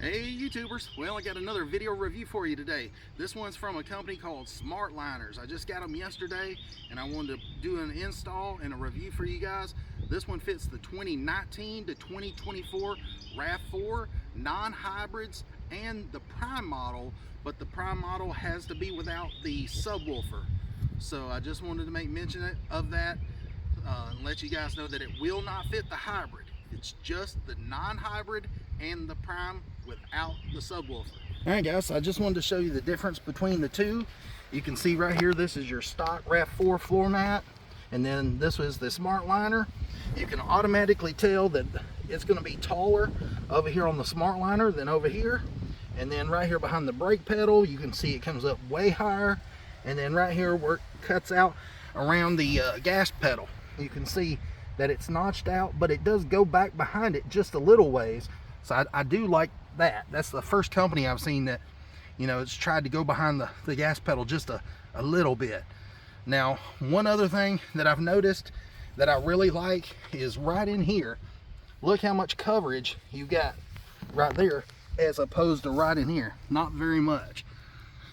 Hey YouTubers, well I got another video review for you today. This one's from a company called SMARTLINERS. I just got them yesterday and I wanted to do an install and a review for you guys. This one fits the 2019 to 2024 RAV4 non-hybrids and the Prime model, but the Prime model has to be without the subwoofer. So I just wanted to make mention of that and let you guys know that it will not fit the hybrid. It's just the non-hybrid and the Prime without the subwoofer. Alright guys, I just wanted to show you the difference between the two. You can see right here, this is your stock RAV4 floor mat, and then this was the SMARTLINER. You can automatically tell that it's going to be taller over here on the SMARTLINER than over here. And then right here behind the brake pedal, you can see it comes up way higher. And then right here where it cuts out around the gas pedal, you can see that it's notched out, but it does go back behind it just a little ways. So I do like that. That's the first company I've seen that, you know, it's tried to go behind the gas pedal just a little bit. Now, one other thing that I've noticed that I really like is right in here. Look how much coverage you got right there as opposed to right in here. Not very much.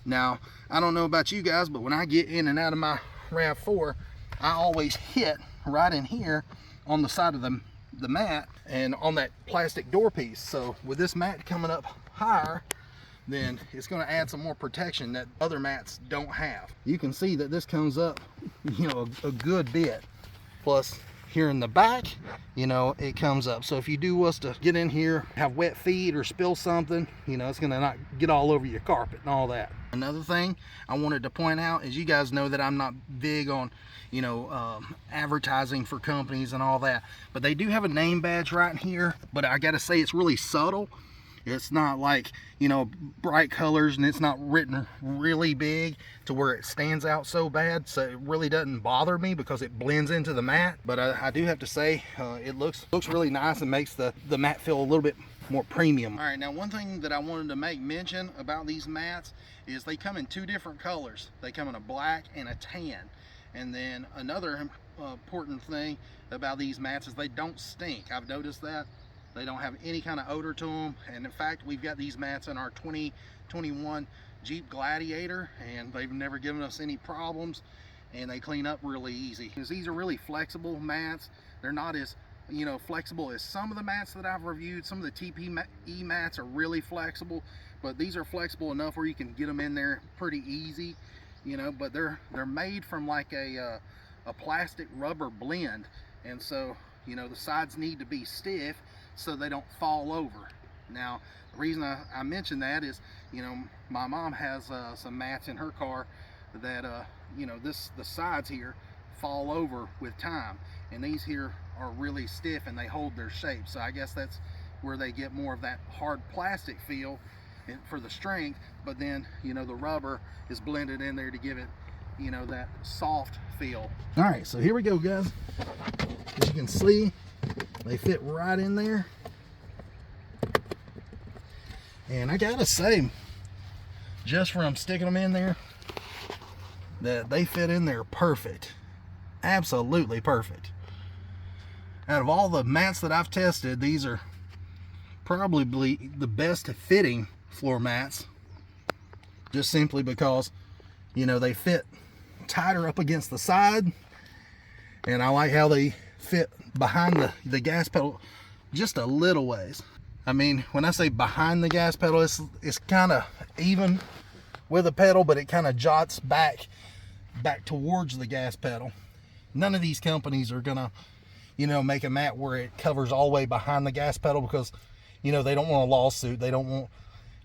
Now, I don't know about you guys, but when I get in and out of my RAV4, I always hit right in here on the side of the mat and on that plastic door piece. So with this mat coming up higher, then it's going to add some more protection that other mats don't have. You can see that this comes up, you know, a good bit. Plus here in the back, you know, it comes up. So if you do was to get in here, have wet feet or spill something, you know, it's going to not get all over your carpet and all that. Another thing I wanted to point out is, you guys know that I'm not big on, you know, advertising for companies and all that, but they do have a name badge right here. But I gotta say, it's really subtle. It's not like, you know, bright colors, and it's not written really big to where it stands out so bad. So it really doesn't bother me because it blends into the mat. But I do have to say, it looks really nice and makes the mat feel a little bit more premium. All right, now one thing that I wanted to make mention about these mats is they come in two different colors. They come in a black and a tan. And then another important thing about these mats is they don't stink. I've noticed that. They don't have any kind of odor to them. And in fact, we've got these mats in our 2021 Jeep Gladiator, and they've never given us any problems, and they clean up really easy. Because these are really flexible mats. They're not as, you know, flexible as some of the mats that I've reviewed. Some of the TPE mats are really flexible, but these are flexible enough where you can get them in there pretty easy, you know. But they're made from like a plastic rubber blend, and so, you know, the sides need to be stiff so they don't fall over. Now, the reason I mention that is, you know, my mom has some mats in her car that you know, the sides here fall over with time, and these here are really stiff and they hold their shape. So I guess that's where they get more of that hard plastic feel for the strength, but then, you know, the rubber is blended in there to give it, you know, that soft feel. All right, so here we go, guys. As you can see, they fit right in there, and I gotta say, just from sticking them in there, that they fit in there perfect. Absolutely perfect. Out of all the mats that I've tested, these are probably the best fitting floor mats, just simply because, you know, they fit tighter up against the side, and I like how they fit behind the gas pedal just a little ways. I mean, when I say behind the gas pedal, it's kind of even with the pedal, but it kind of jots back towards the gas pedal. None of these companies are gonna, you know, make a mat where it covers all the way behind the gas pedal, because, you know, they don't want a lawsuit. They don't want,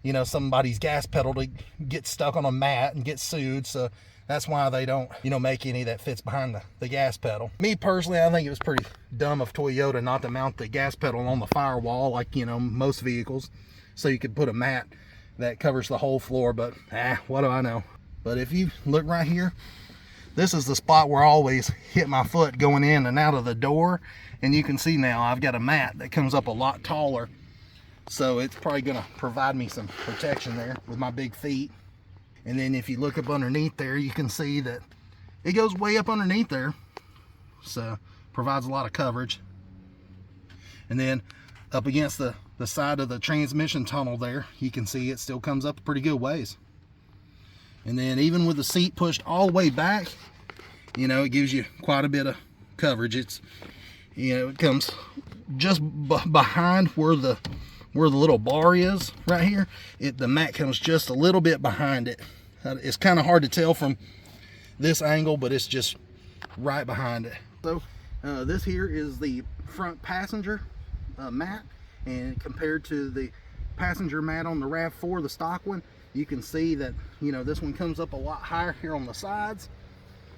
you know, somebody's gas pedal to get stuck on a mat and get sued. So that's why they don't, you know, make any that fits behind the gas pedal. Me personally, I think it was pretty dumb of Toyota not to mount the gas pedal on the firewall like, you know, most vehicles, so you could put a mat that covers the whole floor. But what do I know? But if you look right here, this is the spot where I always hit my foot going in and out of the door, and you can see now I've got a mat that comes up a lot taller, so it's probably going to provide me some protection there with my big feet. And then if you look up underneath there, you can see that it goes way up underneath there, so provides a lot of coverage. And then up against the side of the transmission tunnel there, you can see it still comes up a pretty good ways. And then even with the seat pushed all the way back, you know, it gives you quite a bit of coverage. It's, you know, it comes just behind where the little bar is right here. The mat comes just a little bit behind it. It's kind of hard to tell from this angle, but it's just right behind it. So this here is the front passenger mat, and compared to the passenger mat on the RAV4, the stock one, you can see that, you know, this one comes up a lot higher here on the sides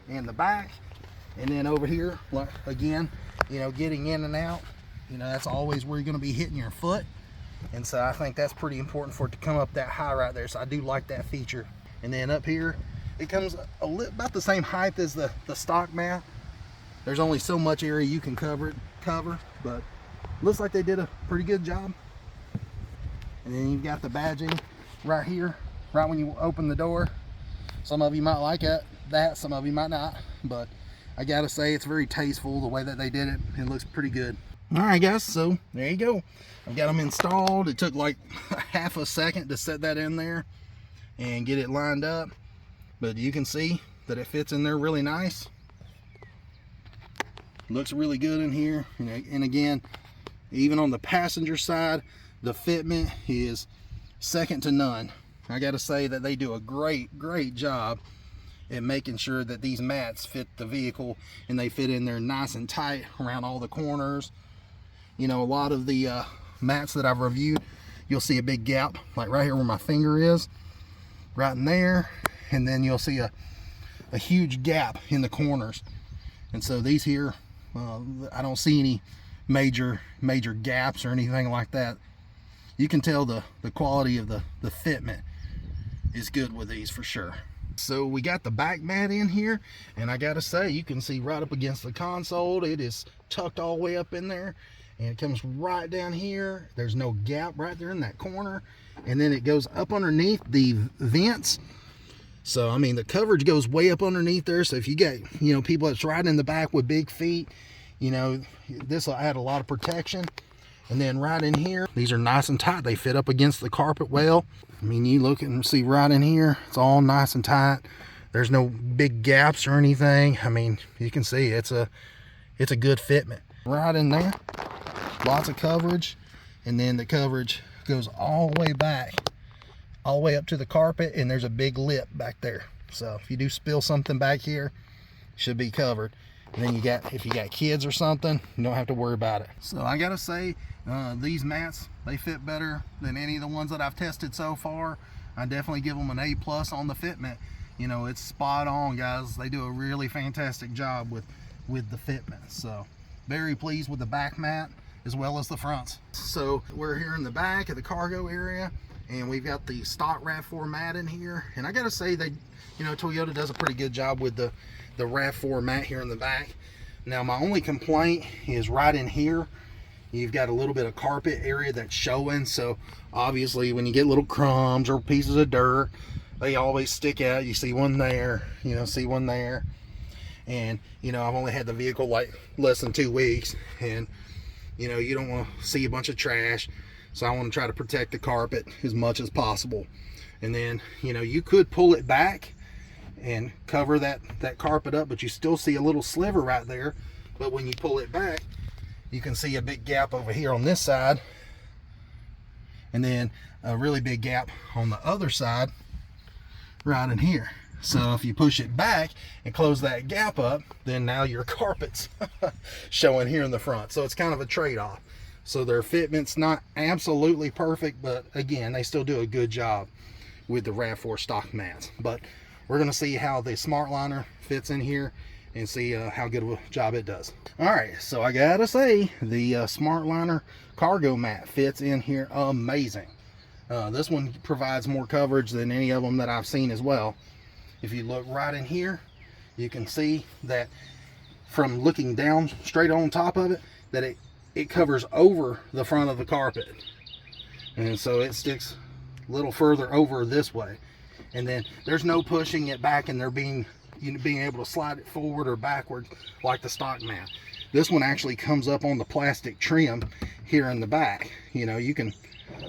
and the back. And then over here, like, again, you know, getting in and out, you know, that's always where you're going to be hitting your foot. And so I think that's pretty important for it to come up that high right there. So I do like that feature. And then up here, it comes about the same height as the stock mat. There's only so much area you can cover, but looks like they did a pretty good job. And then you've got the badging right here, right when you open the door. Some of you might like that, some of you might not, but I gotta say it's very tasteful the way that they did it. It looks pretty good. All right, guys, so there you go. I've got them installed. It took like half a second to set that in there and get it lined up, but you can see that it fits in there really nice. Looks really good in here. And again, even on the passenger side, the fitment is second to none. I gotta say that they do a great job at making sure that these mats fit the vehicle, and they fit in there nice and tight around all the corners. You know, a lot of the mats that I've reviewed, you'll see a big gap, like right here where my finger is, right in there, and then you'll see a huge gap in the corners. And so these here, I don't see any major gaps or anything like that. You can tell the quality of the fitment is good with these for sure. So we got the back mat in here, and I gotta say, you can see right up against the console, it is tucked all the way up in there, and it comes right down here. There's no gap right there in that corner, and then it goes up underneath the vents. So I mean, the coverage goes way up underneath there. So if you get, you know, people that's riding in the back with big feet, you know, this will add a lot of protection. And then right in here, these are nice and tight. They fit up against the carpet well. I mean, you look and see right in here, it's all nice and tight. There's no big gaps or anything. I mean, you can see it's a good fitment. Right in there, lots of coverage. And then the coverage goes all the way back, all the way up to the carpet, and there's a big lip back there. So if you do spill something back here, it should be covered. And then if you got kids or something, you don't have to worry about it. So I gotta say, these mats, they fit better than any of the ones that I've tested so far. I definitely give them an A+ on the fitment. You know, it's spot on, guys. They do a really fantastic job with the fitment. So very pleased with the back mat as well as the fronts. So we're here in the back of the cargo area, and we've got the stock RAV4 mat in here. And I gotta say, you know, Toyota does a pretty good job with the RAV4 mat here in the back. Now my only complaint is right in here, you've got a little bit of carpet area that's showing. So obviously when you get little crumbs or pieces of dirt, they always stick out. You see one there, you know, see one there. And you know, I've only had the vehicle like less than 2 weeks, and you know, you don't want to see a bunch of trash. So I want to try to protect the carpet as much as possible. And then, you know, you could pull it back and cover that carpet up, but you still see a little sliver right there. But when you pull it back, you can see a big gap over here on this side, and then a really big gap on the other side right in here. So if you push it back and close that gap up, then now your carpet's showing here in the front. So it's kind of a trade-off. So their fitment's not absolutely perfect, but again, they still do a good job with the RAV4 stock mats. But we're going to see how the SmartLiner fits in here and see how good of a job it does. All right, so I gotta say, the SmartLiner cargo mat fits in here amazing. This one provides more coverage than any of them that I've seen as well. If you look right in here, you can see that from looking down straight on top of it, that it covers over the front of the carpet. And so it sticks a little further over this way. And then there's no pushing it back and there being able to slide it forward or backwards like the stock mat. This one actually comes up on the plastic trim here in the back. You know, you can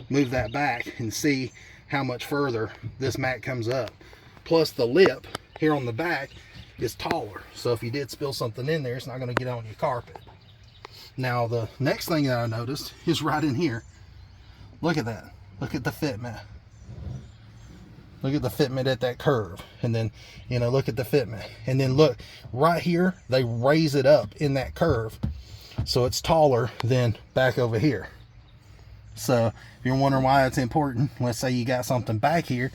move that back and see how much further this mat comes up. Plus the lip here on the back is taller, so if you did spill something in there, it's not going to get on your carpet. Now the next thing that I noticed is right in here. Look at that. Look at the fitment. Look at the fitment at that curve. And then, you know, look at the fitment. And then look, right here, they raise it up in that curve, so it's taller than back over here. So if you're wondering why it's important, let's say you got something back here,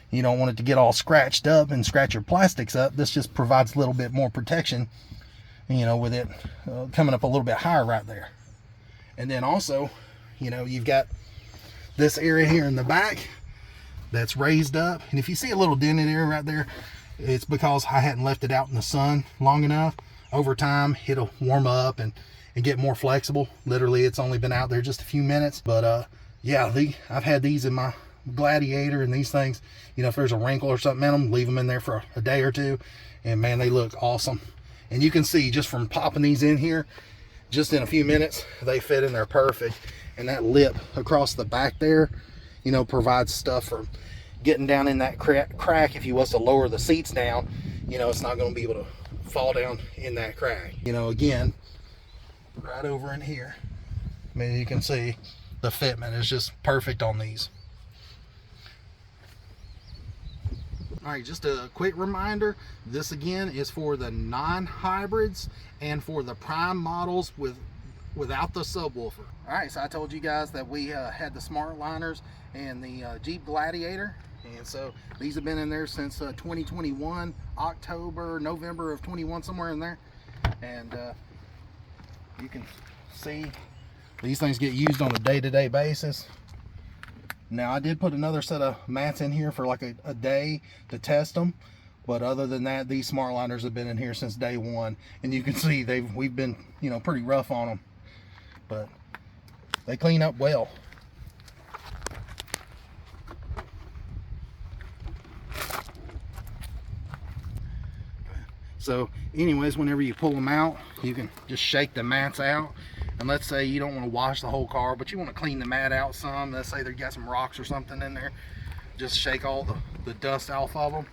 you don't want it to get all scratched up and scratch your plastics up. This just provides a little bit more protection, you know, with it coming up a little bit higher right there. And then also, you know, you've got this area here in the back that's raised up. And if you see a little dented area right there, it's because I hadn't left it out in the sun long enough. Over time, it'll warm up and get more flexible. Literally, it's only been out there just a few minutes. But yeah, I've had these in my Gladiator, and these things, you know, if there's a wrinkle or something in them, leave them in there for a day or two, and man, they look awesome. And you can see just from popping these in here, just in a few minutes, they fit in there perfect. And that lip across the back there, you know, provides stuff for getting down in that crack. If you was to lower the seats down, you know, it's not going to be able to fall down in that crack. You know, again, right over in here, I mean, you can see the fitment is just perfect on these. All right, just a quick reminder, this again is for the non-hybrids and for the prime models without the subwoofer. All right, so I told you guys that we had the SMARTLINERS and the Jeep Gladiator, and so these have been in there since 2021, October, November of 21, somewhere in there. And you can see these things get used on a day-to-day basis. Now, I did put another set of mats in here for like a day to test them, but other than that, these SMARTLINERS have been in here since day one, and you can see we've been, you know, pretty rough on them, but they clean up well. So anyways, whenever you pull them out, you can just shake the mats out. And let's say you don't want to wash the whole car, but you want to clean the mat out some. Let's say they got some rocks or something in there. Just shake all the dust off of them.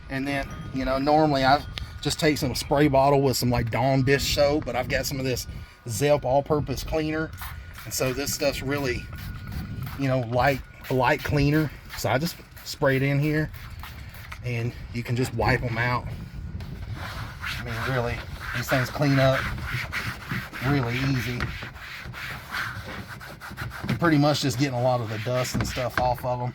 And then, you know, normally I just take some spray bottle with some like Dawn dish soap, but I've got some of this Zep all-purpose cleaner. And so this stuff's really, you know, a light cleaner. So I just spray it in here, and you can just wipe them out. I mean, really, these things clean up really easy. You're pretty much just getting a lot of the dust and stuff off of them.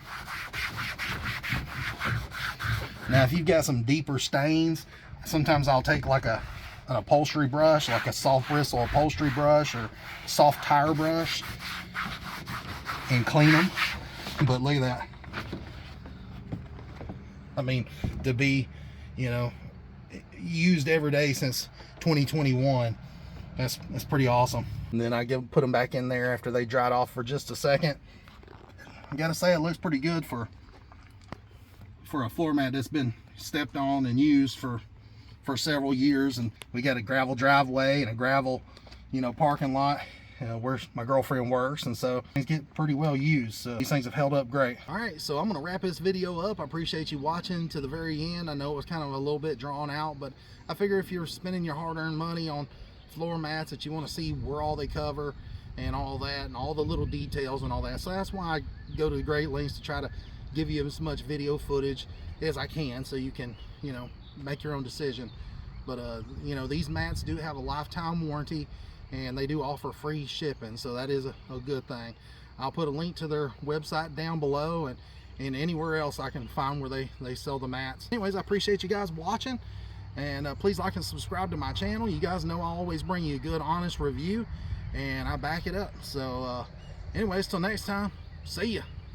Now, if you've got some deeper stains, sometimes I'll take like an upholstery brush, like a soft bristle upholstery brush or soft tire brush, and clean them. But look at that. I mean, to be, you know, used every day since 2021, that's pretty awesome. And then I put them back in there after they dried off for just a second. I gotta say, it looks pretty good for a floor mat that's been stepped on and used for several years. And we got a gravel driveway and a gravel, you know, parking lot where my girlfriend works, and so things get pretty well used. So these things have held up great. All right, so I'm gonna wrap this video up. I appreciate you watching to the very end. I know it was kind of a little bit drawn out, but I figure if you're spending your hard-earned money on floor mats, that you want to see where all they cover and all that, and all the little details and all that. So that's why I go to the great lengths to try to give you as much video footage as I can, so you can, you know, make your own decision. But you know, these mats do have a lifetime warranty, and they do offer free shipping, so that is a good thing. I'll put a link to their website down below, and anywhere else I can find where they sell the mats. Anyways, I appreciate you guys watching, and please like and subscribe to my channel. You guys know I always bring you a good, honest review, and I back it up. So anyways, till next time, see ya.